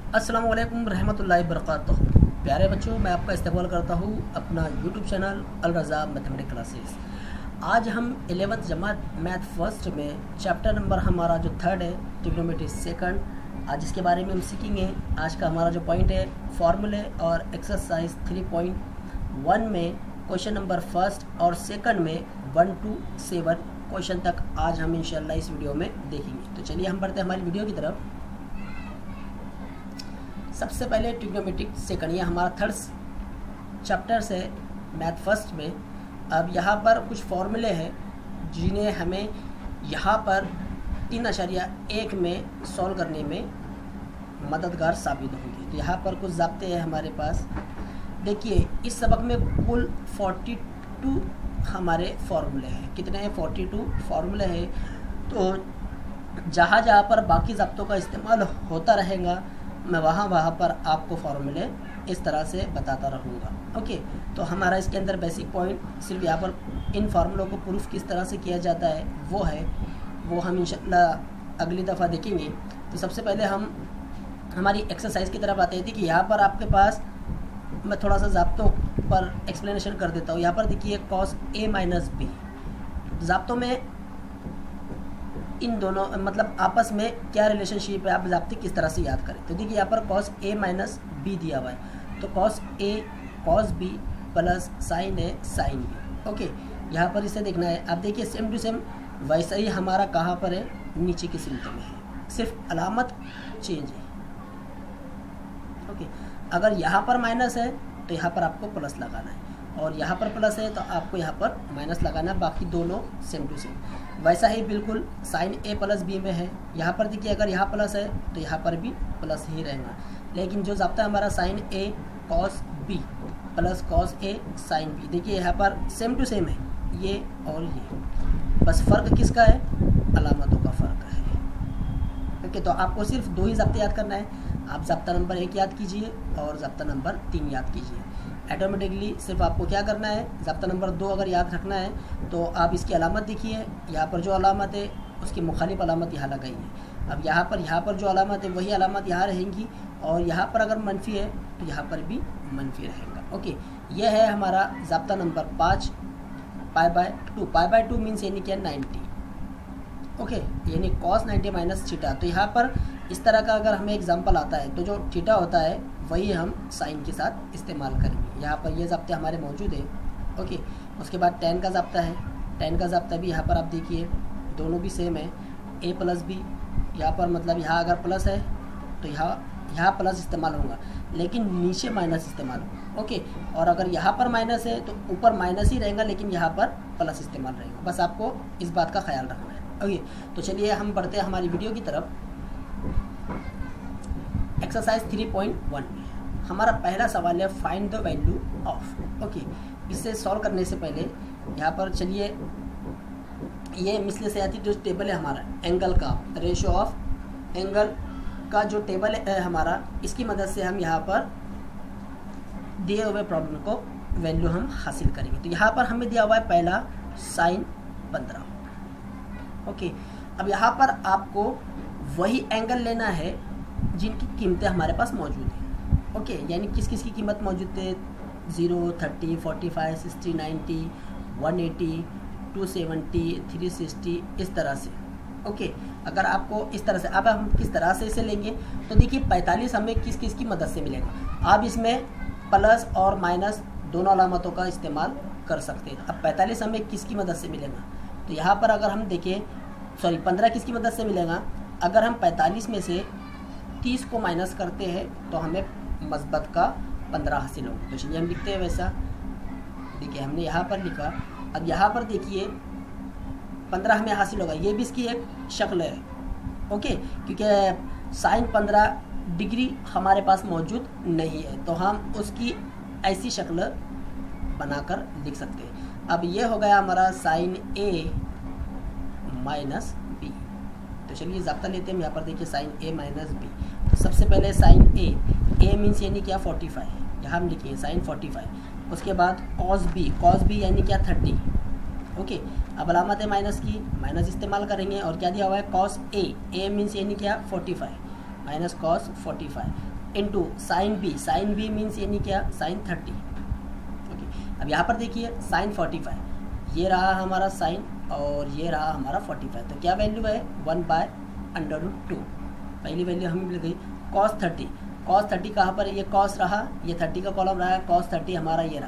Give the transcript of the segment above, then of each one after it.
अस्सलाम वालेकुम रहमतुल्लाहि बरकातुहू। प्यारे बच्चों, मैं आपका इस्तेमाल करता हूँ अपना यूट्यूब चैनल अल रज़ा मैथमेटिक्स क्लासेस। आज हम 11th जमात मैथ फर्स्ट में चैप्टर नंबर हमारा जो थर्ड है ट्रिग्नोमेट्री सेकंड, आज इसके बारे में हम सीखेंगे। आज का हमारा जो पॉइंट है फॉर्मूले और एक्सरसाइज 3.1 में क्वेश्चन नंबर फर्स्ट और सेकंड में 1 to 7 क्वेश्चन तक आज हम इंशाल्लाह इस वीडियो में देखेंगे। तो चलिए हम बढ़ते हैं हमारी वीडियो की तरफ। सबसे पहले ट्रिग्नोमेट्रिक सेकंड, ये हमारा थर्ड चैप्टर है मैथ फर्स्ट में। अब यहाँ पर कुछ फॉर्मूले हैं जिन्हें हमें यहाँ पर 3.1 में सॉल्व करने में मददगार साबित होंगे। तो यहाँ पर कुछ ज़ाब्ते हैं हमारे पास। देखिए, इस सबक में कुल 42 हमारे फॉर्मूले हैं। कितने हैं? 42 फॉर्मूले हैं। तो जहाँ जहाँ पर बाकी ज़ाब्तों का इस्तेमाल होता रहेगा, मैं वहाँ पर आपको फॉर्मूले इस तरह से बताता रहूँगा। ओके, तो हमारा इसके अंदर बेसिक पॉइंट सिर्फ यहाँ पर इन फार्मूलों को प्रूफ किस तरह से किया जाता है वो हम इंशाल्लाह अगली दफ़ा देखेंगे। तो सबसे पहले हम हमारी एक्सरसाइज की तरफ आते थे कि यहाँ पर आपके पास मैं थोड़ा सा ज़ाब्तों पर एक्सप्लेनेशन कर देता हूँ। यहाँ पर देखिए cos a माइनस बी, ज़ाब्तों में इन दोनों मतलब आपस में क्या रिलेशनशिप है, आप ज़ाब्ते किस तरह से याद करें। तो देखिए यहाँ पर cos a माइनस बी दिया हुआ है, तो cos a cos b plus sin a sin b। Okay, यहाँ पर इसे देखना है। आप देखिए सेम टू सेम वैसा ही हमारा कहाँ पर है, नीचे की सिम्टम में है, सिर्फ अलामत चेंज है। ओके, अगर यहाँ पर माइनस है तो यहाँ पर आपको प्लस लगाना है, और यहाँ पर प्लस है तो आपको यहाँ पर माइनस लगाना है। बाकी दोनों सेम टू सेम वैसा ही बिल्कुल साइन ए प्लस बी में है। यहाँ पर देखिए अगर यहाँ प्लस है तो यहाँ पर भी प्लस ही रहेगा। लेकिन जो ज़ाब्ता हमारा sign A cos B plus cos A sine B, देखिए यहाँ पर सेम टू सेम है ये और ये, बस फ़र्क किसका है? अलामतों का फ़र्क है। ओके, तो आपको सिर्फ 2 ही ज़ाब्ते याद करना है। आप ज़ाब्ता नंबर 1 याद कीजिए और ज़ाब्ता नंबर 3 याद कीजिए। ऑटोमेटिकली सिर्फ आपको क्या करना है, ज़ाब्ता नंबर 2 अगर याद रखना है तो आप इसकी अलामत देखिए, यहाँ पर जो अलामत है उसकी मुखालिफ अलामत यहाँ लगाइए। अब यहाँ पर जो अलामत है वही अलामत यहाँ रहेंगी, और यहाँ पर अगर मनफी है तो यहाँ पर भी मनफी रहेगा। ओके, यह है हमारा ज़ाब्ता नंबर 5 π/2। π/2 मीन्स यानी क्या? 90। ओके, यानी cos 90 माइनस थीटा। तो यहाँ पर इस तरह का अगर हमें एग्जाम्पल आता है तो जो थीटा होता है वही हम साइन के साथ इस्तेमाल करेंगे। यहाँ पर ये ज़ाब्ते हमारे मौजूद है। ओके, उसके बाद tan का ज़ाब्ता है। tan का ज़ाब्ता भी यहाँ पर आप देखिए दोनों भी सेम है, a प्लस बी। यहाँ पर मतलब यहाँ अगर प्लस है तो यहाँ प्लस इस्तेमाल होगा, लेकिन नीचे माइनस इस्तेमाल होगा। ओके, और अगर यहाँ पर माइनस है तो ऊपर माइनस ही रहेगा, लेकिन यहाँ पर प्लस इस्तेमाल रहेगा। बस आपको इस बात का ख्याल रखना है। ओके, तो चलिए हम बढ़ते हैं हमारी वीडियो की तरफ। एक्सरसाइज 3.1 में हमारा पहला सवाल है find the value of. Okay, इसे सॉल्व करने से पहले यहाँ पर चलिए ये मिसले से आती जो टेबल है हमारा एंगल का, रेशियो ऑफ एंगल का जो टेबल है हमारा, इसकी मदद से हम यहाँ पर दिए हुए प्रॉब्लम को वैल्यू हम हासिल करेंगे। तो यहाँ पर हमें दिया हुआ है पहला साइन 15। ओके, अब यहाँ पर आपको वही एंगल लेना है जिनकी कीमतें हमारे पास मौजूद हैं। ओके, यानी किस किस की कीमत मौजूद है? 0, 30, 45, 60, 90, 180, 270, 360, इस तरह से। ओके, अगर आपको इस तरह से, अब हम किस तरह से इसे लेंगे तो देखिए 45 हमें किस किस की मदद से मिलेगा। आप इसमें प्लस और माइनस दोनों अलामतों का इस्तेमाल कर सकते हैं। अब 45 हमें किसकी मदद से मिलेगा, तो यहाँ पर अगर हम देखें 15 किसकी मदद से मिलेगा? अगर हम 45 में से 30 को माइनस करते हैं तो हमें मस्बत का 15 हासिल होगा। तो चलिए हम लिखते हैं वैसा। देखिए हमने यहाँ पर लिखा। अब यहाँ पर देखिए 15 हमें हासिल होगा, ये भी इसकी एक शक्ल है। ओके, क्योंकि साइन 15 डिग्री हमारे पास मौजूद नहीं है, तो हम उसकी ऐसी शक्ल बनाकर लिख सकते हैं। अब ये हो गया हमारा साइन ए माइनस बी। तो चलिए ज़ाब्ता लेते हैं। यहाँ पर देखिए साइन ए माइनस बी। तो सबसे पहले साइन ए मीन्स यानी क्या? 45। यहाँ हम लिखिए साइन 45। उसके बाद कॉस बी यानी क्या? 30। ओके, अब अलामत है माइनस की, माइनस इस्तेमाल करेंगे। और क्या दिया हुआ है? कॉस ए मीन्स यानी क्या? 45 minus cos 45। Into sine B means यानी क्या साइन 30। ओके, अब यहाँ पर देखिए साइन 45, ये रहा हमारा साइन और ये रहा हमारा 45, तो क्या वैल्यू है 1/√2। पहली वैल्यू हमें मिल गई। कॉस 30 कहाँ पर है, ये कॉस रहा, ये 30 का कॉलम रहा, कॉस 30 हमारा ये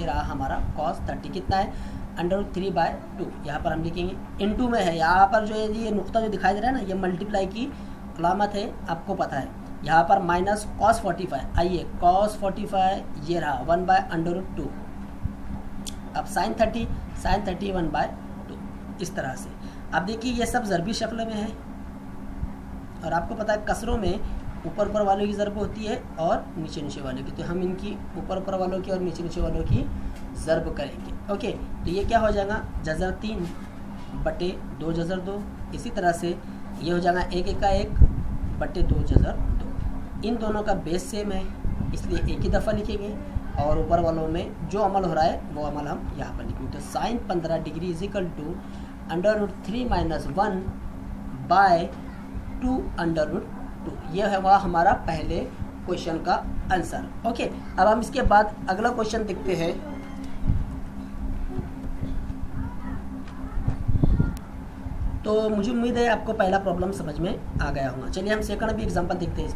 रहा हमारा कॉस 30 कितना है √3/2। यहाँ पर हम लिखेंगे इनटू में है, यहाँ पर जो है ये नुक्ता जो दिखाई दे रहा है ना, ये मल्टीप्लाई की अलामत है, आपको पता है। यहाँ पर माइनस कॉस 45, आइए कॉस 45 ये रहा 1/√2। अब साइन 30 1/2, इस तरह से। अब देखिए ये सब ज़रबी शक्ल में है और आपको पता है कसरों में ऊपर वालों की ज़रब होती है और नीचे वालों की, तो हम इनकी ऊपर वालों की और नीचे वालों की ज़रब करेंगे। ओके, तो ये क्या हो जाएगा जज़र 3/2 जज़र 2। इसी तरह से ये हो जाएगा 1 1 का 1/2 जज़र 2। इन दोनों का बेस सेम है इसलिए एक ही दफ़ा लिखेंगे और ऊपर वालों में जो अमल हो रहा है वो अमल हम यहाँ पर लिखेंगे। तो sine 15 degree is equal to √3 - 1/2 2। यह है वह हमारा पहले क्वेश्चन का आंसर। ओके, अब हम इसके बाद अगला क्वेश्चन देखते हैं। तो मुझे उम्मीद है आपको पहला प्रॉब्लम समझ में आ गया होगा। चलिए हम सेकंड भी एग्जांपल देखते हैं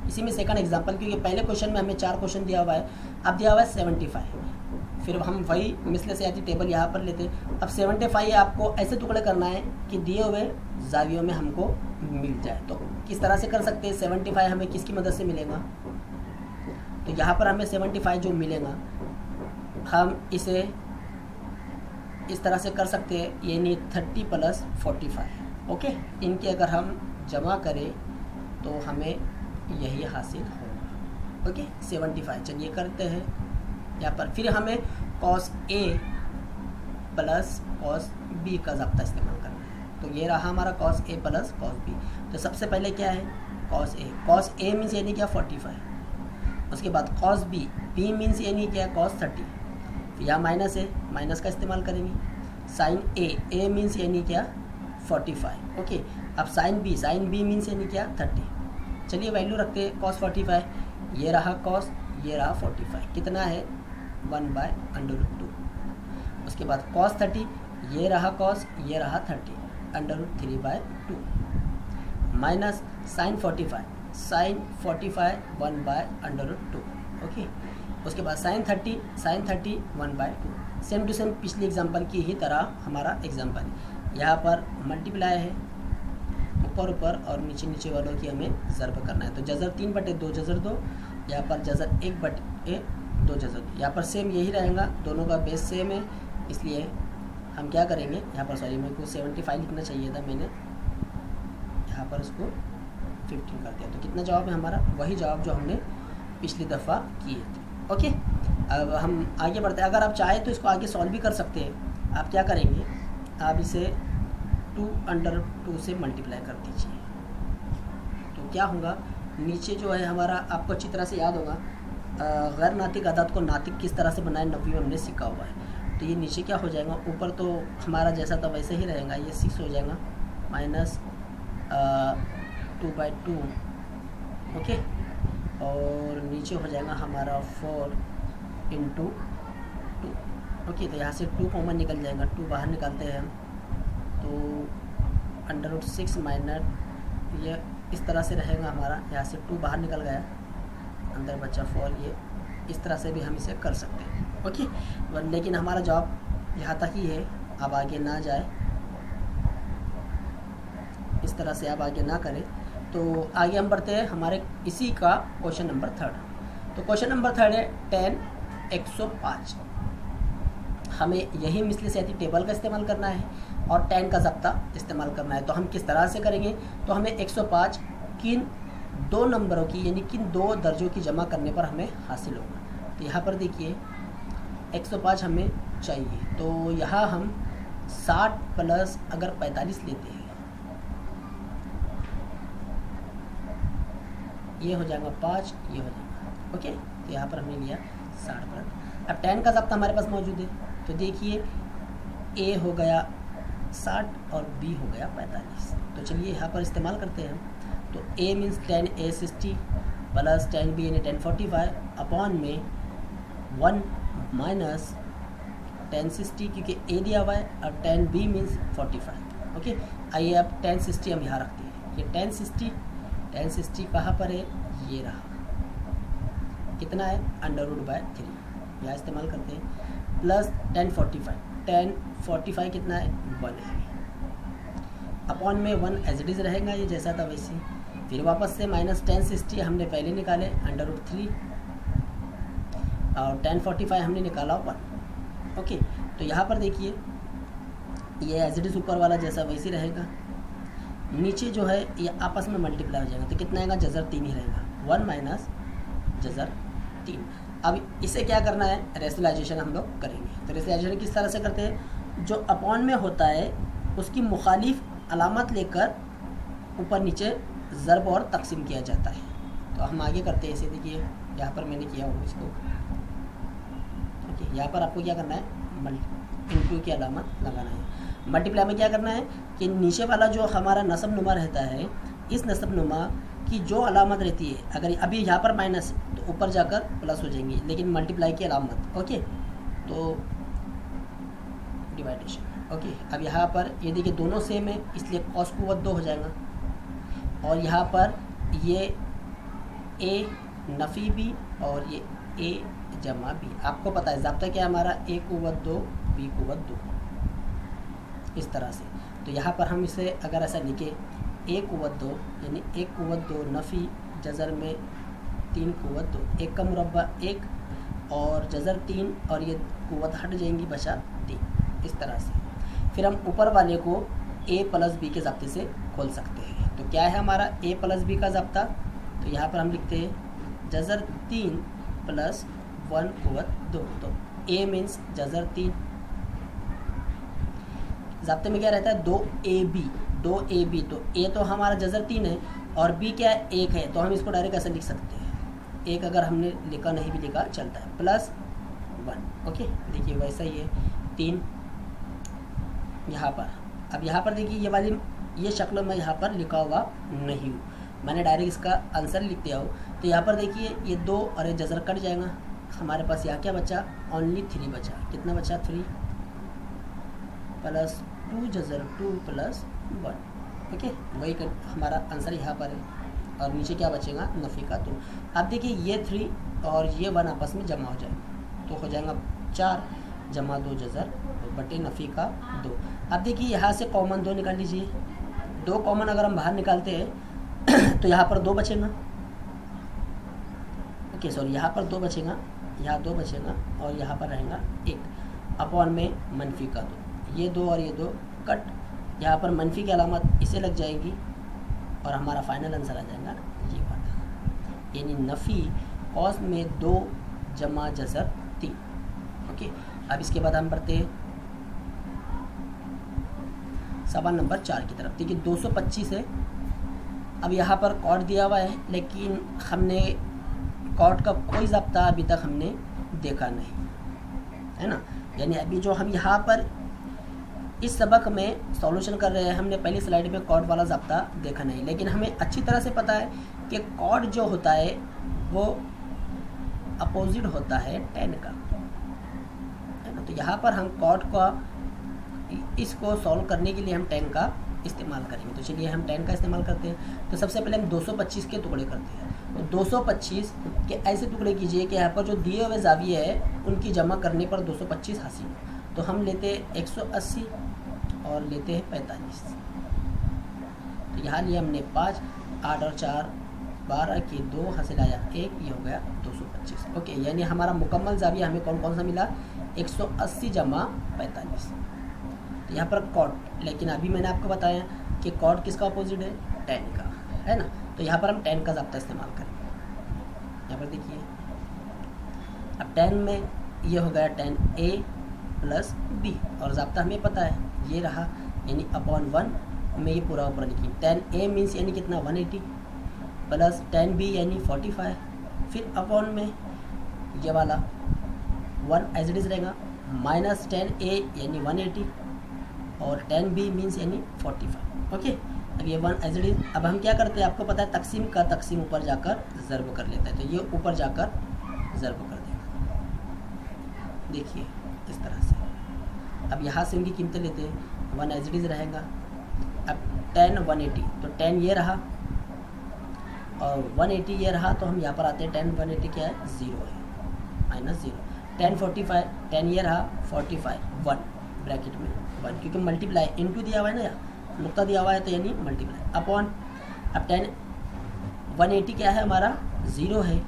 इसी में सेकंड एग्जांपल, क्योंकि पहले क्वेश्चन में हमें 4 क्वेश्चन दिया हुआ है, अब दिया हुआ है 75। फिर हम वही मिसले से आती टेबल यहाँ पर लेते। अब 75 आपको ऐसे टुकड़े करना है कि दिए हुए जावियों में हमको मिल जाए। तो किस तरह से कर सकते हैं, 75 हमें किसकी मदद से मिलेगा, तो यहाँ पर हमें 75 जो मिलेगा हम इसे इस तरह से कर सकते हैं, यानी 30 + 45। ओके, इनके अगर हम जमा करें तो हमें यही हासिल होगा। ओके, 75 चलिए करते हैं यहाँ पर। फिर हमें cos A + cos B का ज़ाब्ता इस्तेमाल करना है। तो ये रहा हमारा cos A + cos B। तो सबसे पहले क्या है cos A मीन्स यानी क्या 45। उसके बाद cos B मीन्स यानी क्या cos 30। फिर यहाँ माइनस है, माइनस का इस्तेमाल करेंगे। साइन A मीन्स यानी क्या 45। ओके, अब साइन B मीन्स यानी क्या 30। चलिए वैल्यू रखते हैं cos 45, ये रहा cos, ये रहा 45, कितना है 1/√2। उसके बाद cos 30, ये रहा cos, ये रहा 30 √3/2 माइनस साइन 45 1/√2। ओके, उसके बाद साइन 30 1/2। सेम टू सेम पिछले एग्जांपल की ही तरह हमारा एग्जांपल यहाँ पर मल्टीप्लाई है, ऊपर और नीचे वालों की हमें ज़रब करना है। तो जज़र 3/2 जज़र 2, यहाँ पर जज़र 1/2 जज़र 2। यहाँ पर सेम यही रहेगा, दोनों का बेस सेम है, इसलिए हम क्या करेंगे यहाँ पर, सॉरी मेरे को 75 लिखना चाहिए था, मैंने यहाँ पर उसको 15 कर दिया। तो कितना जवाब है हमारा, वही जवाब जो हमने पिछली दफ़ा किए थे। ओके, अब हम आगे बढ़ते हैं। अगर आप चाहें तो इसको आगे सॉल्व भी कर सकते हैं। आप क्या करेंगे, आप इसे 2/2 से मल्टीप्लाई कर दीजिए। तो क्या होगा, नीचे जो है हमारा, आपको अच्छी तरह से याद होगा गैर नातिक अदद को नातिक किस तरह से बनाए 90 में हमने सीखा हुआ है। तो ये नीचे क्या हो जाएगा, ऊपर तो हमारा जैसा था वैसे ही रहेगा, ये 6 हो जाएगा माइनस 2/2। ओके, और नीचे हो जाएगा हमारा 4 × 2। ओके, तो यहाँ से 2 कॉमन निकल जाएगा, 2 बाहर निकालते हैं हम, तो √6 माइनस ये इस तरह से रहेगा हमारा, यहाँ से 2 बाहर निकल गया, अंदर बचा 4। ये इस तरह से भी हम इसे कर सकते हैं। ओके, लेकिन हमारा जवाब यहाँ तक ही है, अब आगे ना जाए, इस तरह से आप आगे ना करें। तो आगे हम बढ़ते हैं हमारे इसी का क्वेश्चन नंबर 3। तो क्वेश्चन नंबर 3 है tan 105। हमें यही मिसली सेहती टेबल का इस्तेमाल करना है और tan का ज़ब्ता इस्तेमाल करना है। तो हम किस तरह से करेंगे, तो हमें 105 किन 2 नंबरों की, यानी किन 2 दर्जों की जमा करने पर हमें हासिल होगा। तो यहाँ पर देखिए 105 हमें चाहिए, तो यहाँ हम 60 प्लस अगर 45 लेते हैं, ये हो जाएगा 5, ये हो जाएगा। ओके, तो यहाँ पर हमने लिया 60 प्लस। अब tan का ज़ब्ता हमारे पास मौजूद है, तो देखिए A हो गया 60 और B हो गया 45। तो चलिए यहाँ पर इस्तेमाल करते हैं। तो a means 10a 60 plus 10b यानी 1045 अपॉन में 1 माइनस 1060 क्योंकि a दिया हुआ है और 10b मीन्स 45। ओके, आइए अब 1060 हम यहाँ रखते हैं। ये 1060 कहाँ पर है, ये रहा, कितना है √3 यहाँ इस्तेमाल करते हैं, प्लस 1045 कितना है 1 है, अपॉन में 1 एज इट इज़ रहेगा, ये जैसा था वैसे। फिर वापस से माइनस 1060 हमने पहले निकाले √3 और 1045 हमने निकाला 1। ओके, तो यहाँ पर देखिए ये एज इट इज़ ऊपर वाला जैसा वैसे रहेगा, नीचे जो है ये आपस में मल्टीप्लाई हो जाएगा, तो कितना आएगा जज़र 3 ही रहेगा, 1 माइनस जज़र 3। अब इसे क्या करना है, रेशनलाइजेशन हम लोग करेंगे। तो रेशनलाइजेशन किस तरह से करते हैं, जो अपॉन में होता है उसकी मुखालिफ अलामत लेकर ऊपर नीचे ज़र्ब और तकसीम किया जाता है। तो हम आगे करते हैं, इसे देखिए यहाँ पर मैंने किया हुआ इसको। ओके, यहाँ पर आपको क्या करना है, इंटू की अलामत लगाना है। मल्टीप्लाई में क्या करना है कि नीचे वाला जो हमारा नसब नुमा रहता है, इस नसब नुमा की जो अलामत रहती है, अगर अभी यहाँ पर माइनस तो ऊपर जाकर प्लस हो जाएंगी, लेकिन मल्टीप्लाई की अलामत। ओके, तो डिवाइडेशन। ओके, अब यहाँ पर ये देखिए दोनों सेम है, इसलिए कॉस कुव्वत 2 हो जाएगा, और यहाँ पर ये a नफ़ी भी और ये a जमा b। आपको पता है ज़ाब्ता क्या हमारा, a कुव्वत 2 b कुव्वत 2, इस तरह से। तो यहाँ पर हम इसे अगर ऐसा लिखे a कुव्वत 2 यानी 1 कुव्वत 2 नफ़ी जज़र में 3 कुव्वत 2, 1 का मुरब्बा 1 और जज़र 3 और ये कुव्वत हट जाएंगी, बचा 3, इस तरह से। फिर हम ऊपर वाले को a प्लस b के ज़ाब्ते से खोल सकते हैं। तो क्या है हमारा a प्लस b का ज़ाब्ता, तो यहाँ पर हम लिखते हैं जज़र 3 प्लस 1 कुव्वत 2। तो a मीन्स जज़र 3, ज़ाब्ते में क्या रहता है 2ab, तो a तो हमारा जज़र 3 है और b क्या है 1 है, तो हम इसको डायरेक्ट ऐसे लिख सकते हैं, 1 अगर हमने लिखा नहीं भी लिखा चलता है, प्लस 1। ओके, देखिए वैसा ही है 3 यहाँ पर। अब यहाँ पर देखिए ये वाली ये शक्ल में यहाँ पर लिखा हुआ नहीं हूँ, मैंने डायरेक्ट इसका आंसर लिख दिया हो। तो यहाँ पर देखिए ये 2 और ये जज़र कट जाएगा, हमारे पास यहाँ क्या बचा, ओनली 3 बचा। कितना बचा, 3 प्लस 2 जज़र 2 प्लस 1। ओके, वही हमारा आंसर यहाँ पर है, और नीचे क्या बचेगा नफ़ी का 2। अब देखिए ये 3 और ये 1 आपस में जमा हो जाएगा, तो हो जाएगा 4 जमा 2 जज़र बटे नफ़ी का 2। अब देखिए यहाँ से कॉमन 2 निकाल लीजिए, 2 कॉमन अगर हम बाहर निकालते हैं तो यहाँ पर 2 बचेगा। ओके सॉरी, यहाँ पर 2 बचेगा, यहाँ 2 बचेगा और यहाँ पर रहेगा 1 अपॉन में मनफी का 2। ये 2 और ये 2 कट, यहाँ पर मनफी की अलामत इसे लग जाएगी और हमारा फाइनल आंसर आ जाएगा ये वाला, यानी नफ़ी कॉस में 2 जमा जज़र 3। ओके, अब इसके बाद हम बढ़ते हैं सवाल नंबर 4 की तरफ। देखिए 225 है। अब यहाँ पर कॉट दिया हुआ है, लेकिन हमने कॉट का कोई ज़ाब्ता अभी तक हमने देखा नहीं है ना, यानी अभी जो हम यहाँ पर इस सबक में सॉल्यूशन कर रहे हैं, हमने पहली स्लाइड में कॉट वाला ज़ाब्ता देखा नहीं, लेकिन हमें अच्छी तरह से पता है कि कॉट जो होता है वो अपोजिट होता है टेन का, है ना। तो यहाँ पर हम कॉट का इसको सॉल्व करने के लिए हम टेन का इस्तेमाल करेंगे। तो चलिए हम टेन का इस्तेमाल करते हैं। तो सबसे पहले हम 225 के टुकड़े करते हैं। तो 225 के ऐसे टुकड़े कीजिए कि यहाँ पर जो दिए हुए ज़ाविये है उनकी जमा करने पर 225 हासिल हो। तो हम लेते हैं 180 और लेते हैं 45। तो यहाँ लिए हमने 5, 8 और 4 12 की 2 हासिल आया 1, ये हो गया 225। ओके, यानी हमारा मुकम्मल ज़ाविया हमें कौन कौन सा मिला, 180 जमा 45। तो यहाँ पर कॉट, लेकिन अभी मैंने आपको बताया कि कॉट किसका अपोजिट है, टेन का, है ना। तो यहाँ पर हम टेन का ज़ाब्ता इस्तेमाल करेंगे। यहाँ पर देखिए अब टेन में ये हो गया 10a प्लस b, और ज़ाब्ता हमें पता है ये रहा, यानी अपॉन 1 में ये पूरा ऊपर लिखी। 10a मीन्स यानी कितना 180 प्लस 10b यानी 45, फिर अपॉन में ये वाला 1 एज इट इज़ रहेगा, माइनस 10a यानी 180 और 10b मीन्स यानी 45। ओके, अब ये 1 एज इट इज। अब हम क्या करते हैं, आपको पता है तकसीम का तकसीम ऊपर जाकर ज़र्ब कर लेता है, तो ये ऊपर जाकर ज़र्ब कर देगा, देखिए इस तरह से। अब यहाँ से इनकी कीमतें लेते हैं, 1 एज इट इज रहेगा। अब 10 180, तो 10 ये रहा और 180 ये रहा, तो हम यहाँ पर आते हैं 10 180 क्या है, 0 है, -0। 10 45, 10 ये रहा 45, 1 ब्रैकेट में 1, क्योंकि मल्टीप्लाई इनटू दिया हुआ है ना, यहाँ नुक्ता दिया हुआ है तो यानी मल्टीप्लाई अपॉन। अब 10 180 क्या है हमारा, 0 है,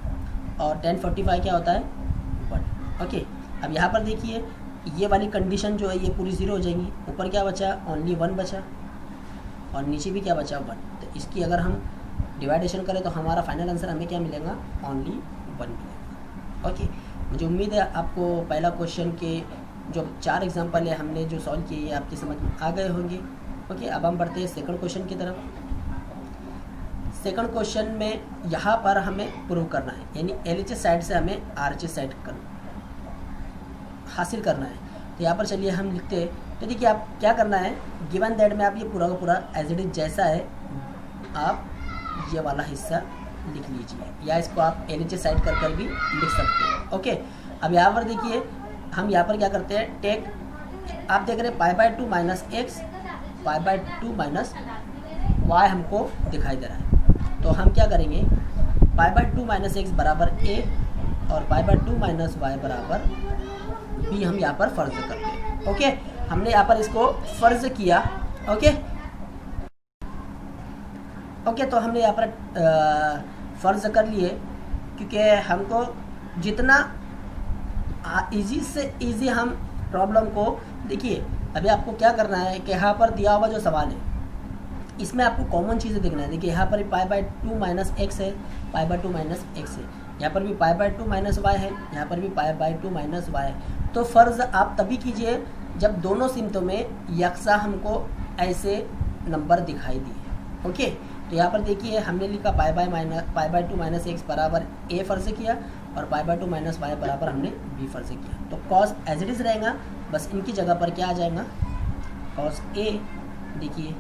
और 10 45 क्या होता है, 1। ओके, अब यहाँ पर देखिए ये वाली कंडीशन जो है ये पूरी 0 हो जाएंगी। ऊपर क्या बचा, ओनली 1 बचा, और नीचे भी क्या बचा, 1। तो इसकी अगर हम डिवाइडेशन करें तो हमारा फाइनल आंसर हमें क्या मिलेगा, ओनली 1 मिलेगा। ओके, मुझे उम्मीद है आपको पहला क्वेश्चन के जो 4 एग्जाम्पल है हमने जो सॉल्व किए, ये आपकी समझ में आ गए होंगे। ओके, अब हम बढ़ते हैं सेकंड क्वेश्चन की तरफ। सेकंड क्वेश्चन में यहाँ पर हमें प्रूव करना है, यानी LHS साइड से हमें RHS साइड हासिल करना है। तो यहाँ पर चलिए हम लिखते हैं। तो देखिए आप क्या करना है, गिवन दैट में आप ये पूरा का पूरा एज इट इज जैसा है आप ये वाला हिस्सा लिख लीजिए, या इसको आप LHS साइड कर भी लिख सकते हैं। ओके, अब यहाँ पर देखिए हम यहाँ पर क्या करते हैं, टेक, आप देख रहे हैं π/2 माइनस x, π/2 माइनस y हमको दिखाई दे रहा है। तो हम क्या करेंगे, π/2 माइनस x बराबर a और π/2 माइनस y बराबर b हम यहाँ पर फर्ज करते हैं। ओके, हमने यहाँ पर इसको फर्ज किया। ओके ओके, तो हमने यहाँ पर फ़र्ज़ कर लिए, क्योंकि हमको जितना इजी से इजी हम प्रॉब्लम को, देखिए अभी आपको क्या करना है कि यहाँ पर दिया हुआ जो सवाल है इसमें आपको कॉमन चीज़ें देखना है। देखिए यहाँ पर π/2 माइनस x है, π/2 माइनस x है, यहाँ पर भी π/2 माइनस y है, यहाँ पर भी π/2 माइनस y है। तो फ़र्ज़ आप तभी कीजिए जब दोनों सिमतों में यकसा हमको ऐसे नंबर दिखाई दिए। ओके, तो यहाँ पर देखिए हमने लिखा π/2 माइनस x बराबर a फ़र्ज़ किया, और π/2 माइनस y बराबर हमने b फ़र्ज़ किया। तो cos एज इट इज़ रहेगा, बस इनकी जगह पर क्या आ जाएगा, cos a, देखिए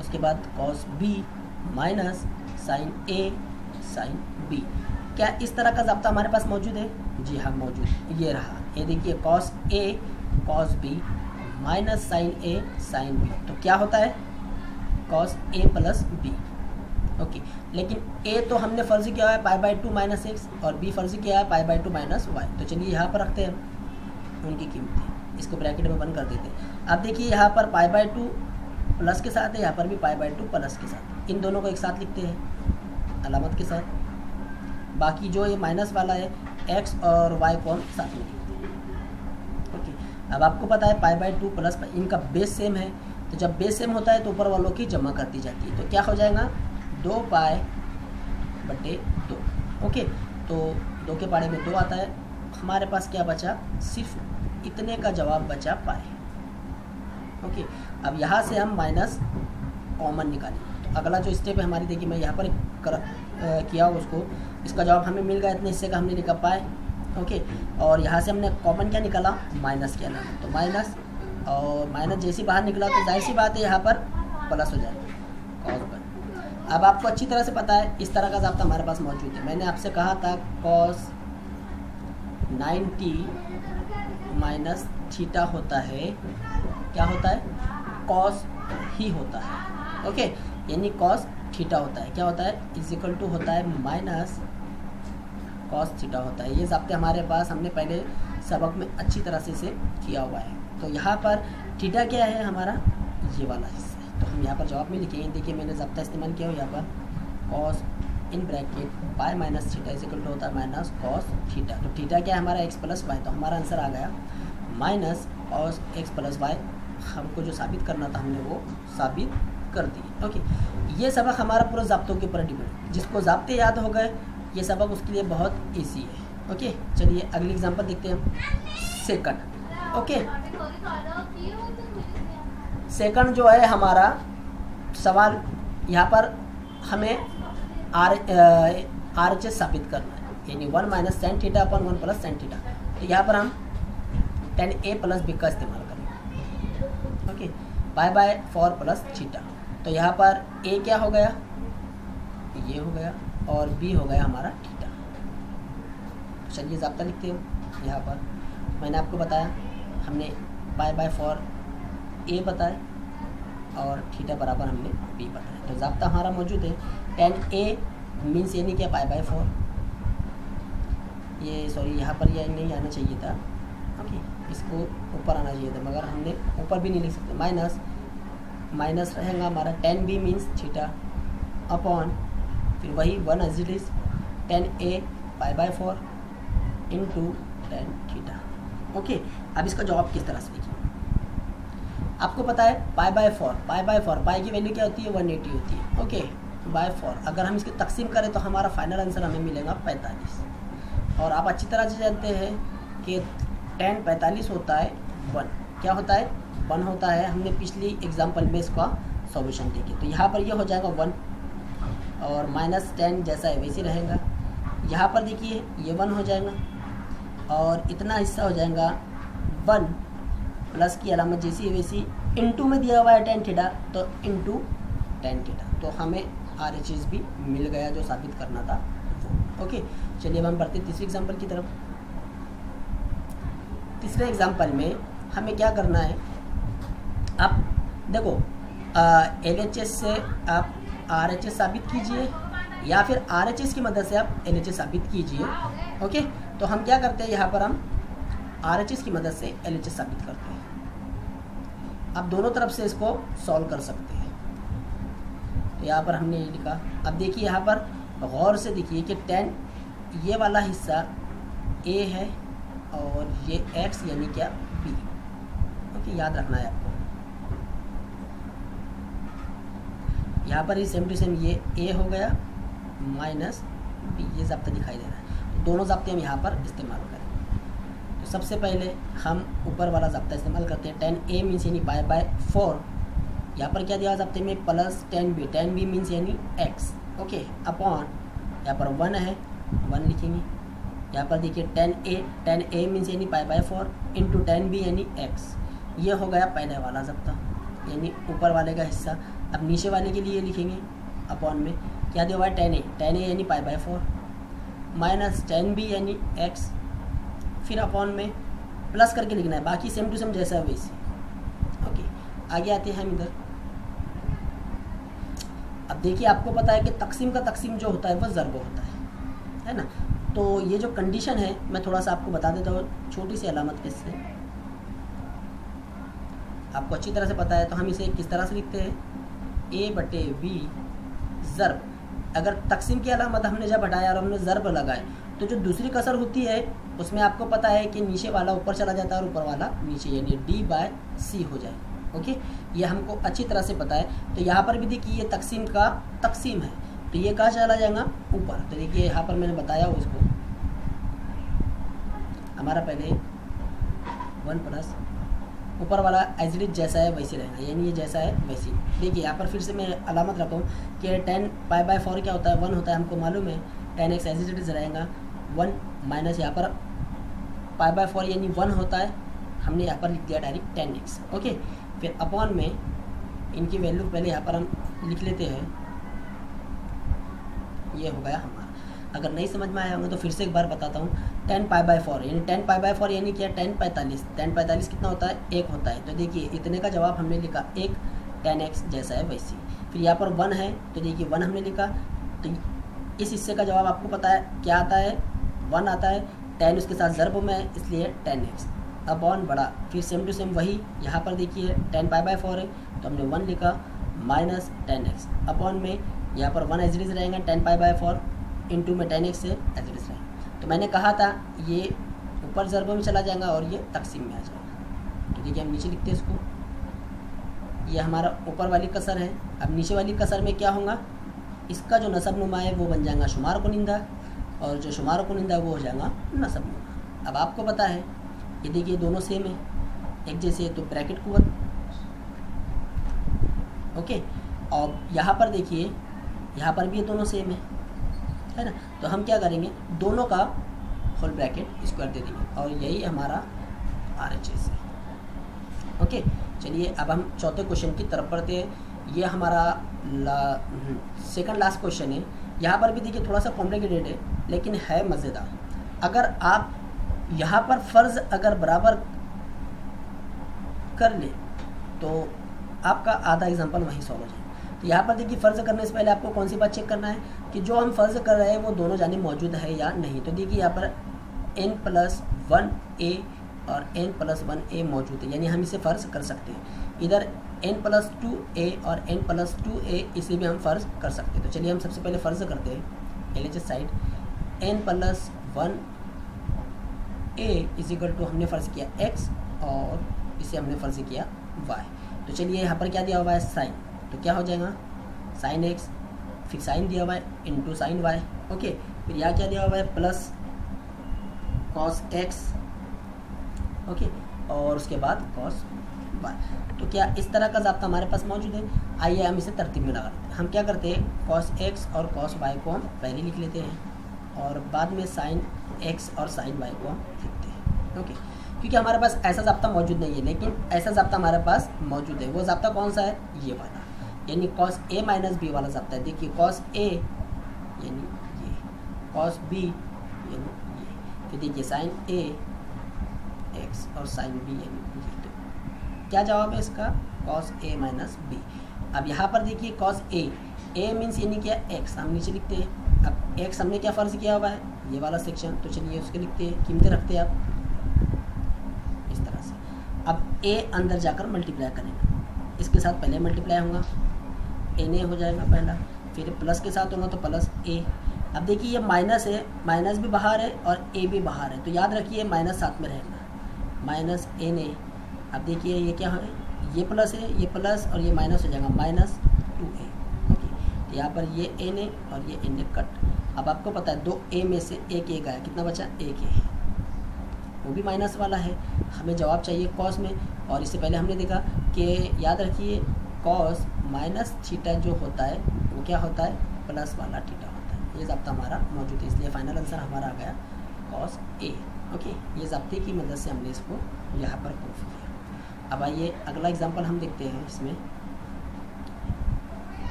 उसके बाद cos b minus sin a sin b। क्या इस तरह का ज़ाब्ता हमारे पास मौजूद है? जी हाँ मौजूद, ये रहा, ये देखिए cos a cos b minus sin a sin b। तो क्या होता है, cos a plus b। Okay, लेकिन a तो हमने फ़र्ज़ किया है π/2 माइनस x, और b फ़र्ज़ किया है π/2 माइनस y। तो चलिए यहाँ पर रखते हैं उनकी कीमतें, इसको ब्रैकेट में बंद कर देते हैं। अब देखिए यहाँ पर π/2 प्लस के साथ है, यहाँ पर भी π/2 प्लस के साथ, इन दोनों को एक साथ लिखते हैं अलामत के साथ। बाकी जो ये माइनस वाला है x और y को हम साथ में लिखते हैं। ओके, अब आपको पता है π/2 प्लस इनका बेस सेम है, तो जब बेस सेम होता है तो ऊपर वालों की जमा कर दी जाती है। तो क्या हो जाएगा, 2π/2। ओके, तो 2 के पाड़े में 2 आता है, हमारे पास क्या बचा, सिर्फ इतने का जवाब बचा पाए। ओके, अब यहाँ से हम माइनस कॉमन निकालें। तो अगला जो स्टेप है हमारी, देखिए मैं यहाँ पर किया उसको, इसका जवाब हमें मिल गया, इतने हिस्से का हमने लिखा पाए। ओके, और यहाँ से हमने कॉमन क्या निकाला, माइनस किया ना, तो माइनस, और माइनस जैसी बाहर निकला तो जाहिर सी बात है यहाँ पर प्लस हो जाएगा cos पर। अब आपको अच्छी तरह से पता है इस तरह का ज़ाब्ता हमारे पास मौजूद है। मैंने आपसे कहा था cos 90 माइनस थीटा होता है, क्या होता है, cos ही होता है। ओके, यानी cos थीटा होता है, क्या होता है, इज इक्वल टू होता है माइनस cos थीटा होता है। ये ज़ाब्ते हमारे पास हमने पहले सबक में अच्छी तरह से इसे किया हुआ है। तो यहाँ पर थीटा क्या है हमारा, ये वाला हिस्सा है। तो हम यहाँ पर जवाब में लिखेंगे, देखिए मैंने ज़ाब्ता इस्तेमाल किया हो यहाँ पर, cos in bracket pi minus theta is equal to होता है माइनस cos थीटा। तो थीटा क्या है हमारा, x प्लस वाई। तो हमारा आंसर आ गया minus cos x plus Y. हमको जो साबित करना था हमने वो साबित कर दी। ओके, ये सबक हमारा पूरा ज़ाब्तों के ऊपर डिपेंड, जिसको ज़ाब्ते याद हो गए ये सबक उसके लिए बहुत ईजी है। ओके, चलिए अगली एग्जांपल देखते हैं हम, सेकंड। ओके, सेकंड जो है हमारा सवाल, यहाँ पर हमें RHS साबित करना है, यानी 1 minus tan theta upon 1 plus tan theta. तो यहाँ पर हम 10a प्लस b का इस्तेमाल करेंगे। ओके, पाई/4 प्लस थीटा। तो यहाँ पर ए क्या हो गया, ये हो गया, और बी हो गया हमारा थीटा। चलिए ज़ाब्ता लिखते हो। यहाँ पर मैंने आपको बताया, हमने π/4 ए बताया और थीटा बराबर हमने बी बताया। तो ज़ाब्ता हमारा मौजूद है। tan a मीन्स यानी क्या π/4, ये सॉरी यहाँ पर यह नहीं आना चाहिए था, ओके, इसको ऊपर आना चाहिए था, मगर हमने ऊपर भी नहीं लिख सकते। माइनस रहेगा हमारा tan b means theta upon फिर वही 1 as it is tan a π/4 into tan theta. Okay, अब इसका जवाब किस तरह से लिखिए। आपको पता है π/4 पाई की वैल्यू क्या होती है, 180 होती है। ओके, बाय 4 अगर हम इसकी तकसीम करें तो हमारा फाइनल आंसर हमें मिलेगा 45। और आप अच्छी तरह से जानते हैं कि tan 45 होता है 1, क्या होता है 1 होता है। हमने पिछली एग्जाम्पल में इसका सॉल्यूशन देखे, तो यहाँ पर ये हो जाएगा 1 और माइनस tan जैसा है वैसे रहेगा। यहाँ पर देखिए ये 1 हो जाएगा और इतना हिस्सा हो जाएगा 1 प्लस की अलामत जैसी है वैसी, इंटू में दिया हुआ है tan थीटा, तो इंटू tan थीटा, तो हमें RHS भी मिल गया जो साबित करना था वो। ओके, चलिए अब हम बढ़ते तीसरे एग्जाम्पल की तरफ। तीसरे एग्जाम्पल में हमें क्या करना है, आप देखो LHS से आप RHS साबित कीजिए या फिर RHS की मदद से आप LHS साबित कीजिए। ओके, तो हम क्या करते हैं, यहाँ पर हम RHS की मदद से LHS साबित करते हैं। आप दोनों तरफ से इसको सॉल्व कर सकते हैं। तो यहाँ पर हमने ये लिखा। अब देखिए यहाँ पर गौर से देखिए कि tan ये वाला हिस्सा A है और ये x यानी क्या B। ओके, याद रखना है आपको। यहाँ पर ही सेम टू सेम ये A हो गया माइनस B, ये ज़ाब्ता दिखाई दे रहा है। तो दोनों ज़ाब्ते हम यहाँ पर इस्तेमाल करें। तो सबसे पहले हम ऊपर वाला ज़ाब्ता इस्तेमाल करते हैं। tan A मीन्स यानी π/4, यहाँ पर क्या दिया ज़ाब्ते में प्लस tan b मीन्स यानी x। ओके, अपॉन यहाँ पर 1 है 1 लिखेंगे। यहाँ पर देखिए tan a मीन्स यानी π/4 इंटू tan b यानी x। ये हो गया पहले वाला ज़ाब्ता यानी ऊपर वाले का हिस्सा। अब नीचे वाले के लिए लिखेंगे अपॉन में क्या दिया हुआ है tan a यानी π/4 माइनस tan b यानी x, फिर अपॉन में प्लस करके लिखना है, बाकी सेम टू सेम जैसा है वैसे। ओके, आगे आते हैं हम इधर। अब देखिए आपको पता है कि तकसीम का तकसीम जो होता है वह ज़र्ब होता है ना। तो ये जो कंडीशन है मैं थोड़ा सा आपको बता देता हूँ छोटी सी अलामत के से, आपको अच्छी तरह से पता है। तो हम इसे किस तरह से लिखते हैं, a/b ज़र्ब। अगर तकसीम की अलामत हमने जब हटाया और हमने ज़र्ब लगाए तो जो दूसरी कसर होती है उसमें आपको पता है कि नीचे वाला ऊपर चला जाता है और ऊपर वाला नीचे, यानी d/c हो जाए। ओके, ये हमको अच्छी तरह से पता है। तो यहाँ पर भी देखिए ये तकसीम का तकसीम है, तो ये कहाँ चला जाएगा ऊपर। तो देखिए यहाँ पर मैंने बताया हो इसको, हमारा पहले 1 प्लस ऊपर वाला एज इट इज जैसा है वैसे रहेगा, यानी ये जैसा है वैसे। देखिए यहाँ पर फिर से मैं अलामत रखा हूँ कि tan π/4 क्या होता है 1 होता है, हमको मालूम है। tan x as it is रहेगा 1 माइनस यहाँ पर π/4 यानी 1 होता है, हमने यहाँ पर लिख दिया डायरेक्ट tan x। ओके, फिर अपॉन में इनकी वैल्यू पहले यहाँ पर हम लिख लेते हैं, ये हो गया हमारा। अगर नहीं समझ में आया होगा तो फिर से एक बार बताता हूँ। tan π/4 यानी tan π/4 यानी क्या, tan 45। tan 45 कितना होता है 1 होता है। तो देखिए इतने का जवाब हमने लिखा 1, tan x जैसा है वैसी। फिर यहाँ पर 1 है तो देखिए 1 हमने लिखा, तो इस हिस्से का जवाब आपको पता है क्या आता है 1 आता है। tan उसके साथ ज़र्ब में है इसलिए tan x अपॉन बड़ा, फिर सेम टू सेम वही यहाँ पर देखिए tan π/4 है तो हमने 1 लिखा माइनस tan x अपॉन में यहाँ पर 1 एज इट इज रहेगा tan π/4 इंटू में tan x है एज इट इज रहेगा। तो मैंने कहा था ये ऊपर ज़र्ब में चला जाएगा और ये तकसीम में आ जाएगा। तो देखिए हम नीचे लिखते हैं इसको, ये हमारा ऊपर वाली कसर है। अब नीचे वाली कसर में क्या होगा, इसका जो नसब नुमा है वो बन जाएगा शुमार कुनिंदा और जो शुमार कुनिंदा वो हो जाएगा नसब नुमा। अब आपको पता है ये देखिए दोनों सेम है एक जैसे, तो ब्रैकेट कुव्वत। ओके, और यहाँ पर देखिए यहाँ पर भी ये दोनों सेम है ना। तो हम क्या करेंगे, दोनों का होल ब्रैकेट स्क्वायर दे देंगे और यही हमारा RHS है। ओके, चलिए अब हम चौथे क्वेश्चन की तरफ बढ़ते हैं। ये हमारा सेकंड लास्ट क्वेश्चन है। यहाँ पर भी देखिए थोड़ा सा कॉम्प्लिकेटेड है लेकिन है मज़ेदार। अगर आप यहाँ पर फ़र्ज़ अगर बराबर कर ले तो आपका आधा एग्जाम्पल वहीं सॉल्व हो जाए। तो यहाँ पर देखिए फ़र्ज़ करने से पहले आपको कौन सी बात चेक करना है कि जो हम फ़र्ज़ कर रहे हैं वो दोनों जाने मौजूद है या नहीं। तो देखिए यहाँ पर n+1a और n+1a मौजूद है, यानी हम इसे फ़र्ज़ कर सकते हैं। इधर n+2a और n+2a इसे भी हम फ़र्ज़ कर सकते हैं। तो चलिए हम सबसे पहले फ़र्ज़ करते हैं LHS साइड n+1a = हमने फ़र्ज़ किया x और इसे हमने फ़र्ज़ किया y। तो चलिए यहाँ पर क्या दिया हुआ है साइन, तो क्या हो जाएगा साइन x, फिर साइन दिया हुआ है इंटू साइन y। ओके, फिर यहाँ क्या दिया हुआ है प्लस कॉस x, ओके, और उसके बाद कॉस y। तो क्या इस तरह का ज़ाब्ता हमारे पास मौजूद है? आइए हम इसे तरतीब में लगाते हैं। हम क्या करते हैं कॉस x और कॉस y को हम पहले लिख लेते हैं और बाद में साइन x और साइन y को हम लिखते हैं। ओके, क्योंकि हमारे पास ऐसा ज़ाब्ता मौजूद नहीं है, लेकिन ऐसा ज़ाब्ता हमारे पास मौजूद है। वो ज़ाब्ता कौन सा है? ये वाला, यानी कॉस a माइनस b वाला ज़ाब्ता है। देखिए कॉस a यानी ये, कॉस b यानी ये, फिर देखिए साइन a x और साइन b यानी ये। तो क्या जवाब है इसका? Cos a minus b। अब यहाँ पर देखिए कॉस a मीन्स यानी क्या x, हम नीचे लिखते हैं। अब x हमने क्या फ़र्ज़ किया हुआ है? ये वाला सेक्शन, तो चलिए उसके लिखते हैं, कीमतें रखते हैं आप इस तरह से। अब a अंदर जाकर मल्टीप्लाई करेंगे, इसके साथ पहले मल्टीप्लाई होगा na हो जाएगा पहला, फिर प्लस के साथ होगा तो प्लस a। अब देखिए ये माइनस है, माइनस भी बाहर है और a भी बाहर है, तो याद रखिए माइनस साथ में रहेगा, माइनस na। अब देखिए ये क्या है, ये प्लस है, ये प्लस और ये माइनस हो जाएगा -2a। ओके, तो यहाँ पर ये na और ये na कट। अब आपको पता है 2a में से एक a गया, कितना बचा? एक a, वो भी माइनस वाला है। हमें जवाब चाहिए कॉस में, और इससे पहले हमने देखा कि याद रखिए कॉस माइनस थीटा जो होता है वो क्या होता है? प्लस वाला थीटा होता है। ये ज़ाब्ता हमारा मौजूद है, इसलिए फाइनल आंसर हमारा आ गया कॉस a। ओके, ये ज़ाब्ते की मदद से हमने इसको यहाँ पर प्रूफ किया। अब आइए अगला एग्जांपल हम देखते हैं। इसमें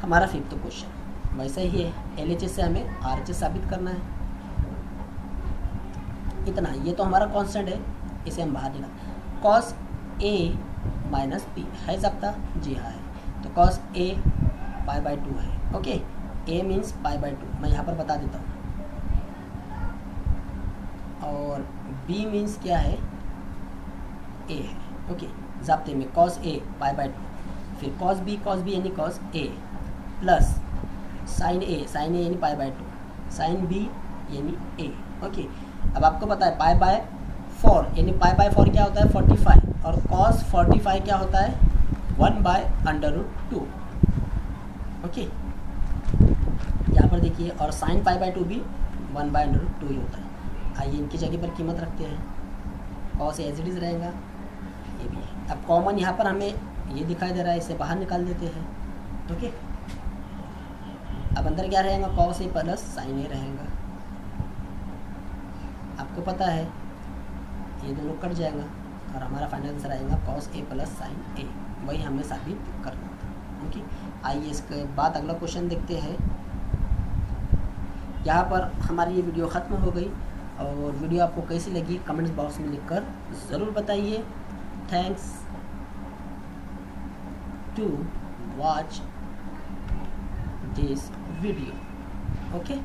हमारा 5th क्वेश्चन वैसा ही है, LHS से हमें RHS साबित करना है। इतना, ये तो हमारा कांस्टेंट है, इसे हम बाहर निकाल। कॉस a माइनस b है ज़ाब्ता? जी हाँ है। तो कॉस a π/2 है। ओके, a मीन्स π/2 मैं यहाँ पर बता देता हूँ, और b मीन्स क्या है? a है। ओके, ज़ाब्ते में कॉस a π/2, फिर कॉस b यानी cos a plus sign a यानी π/2, साइन b यानी a। ओके, अब आपको पता है π/4 यानी π/4 क्या होता है? 45, और cos 45 क्या होता है? 1/√2। ओके, यहाँ पर देखिए, और साइन π/2 भी 1/√2 ही होता है। आइए इनकी जगह पर कीमत रखते हैं, cos एज इट इज़ रहेगा, ये भी है। अब कॉमन यहाँ पर हमें ये दिखाई दे रहा है, इसे बाहर निकाल देते हैं। ओके, अब अंदर क्या रहेगा? cos a plus sign a रहेगा। आपको पता है ये दोनों कट जाएगा और हमारा फाइनल आंसर आएगा cos a plus sign a। वही हमें साबित करना था। ओके, आइए इसके बाद अगला क्वेश्चन देखते हैं। यहाँ पर हमारी ये वीडियो ख़त्म हो गई, और वीडियो आपको कैसी लगी कमेंट्स बॉक्स में लिखकर ज़रूर बताइए। Thanks to watch this video. Okay.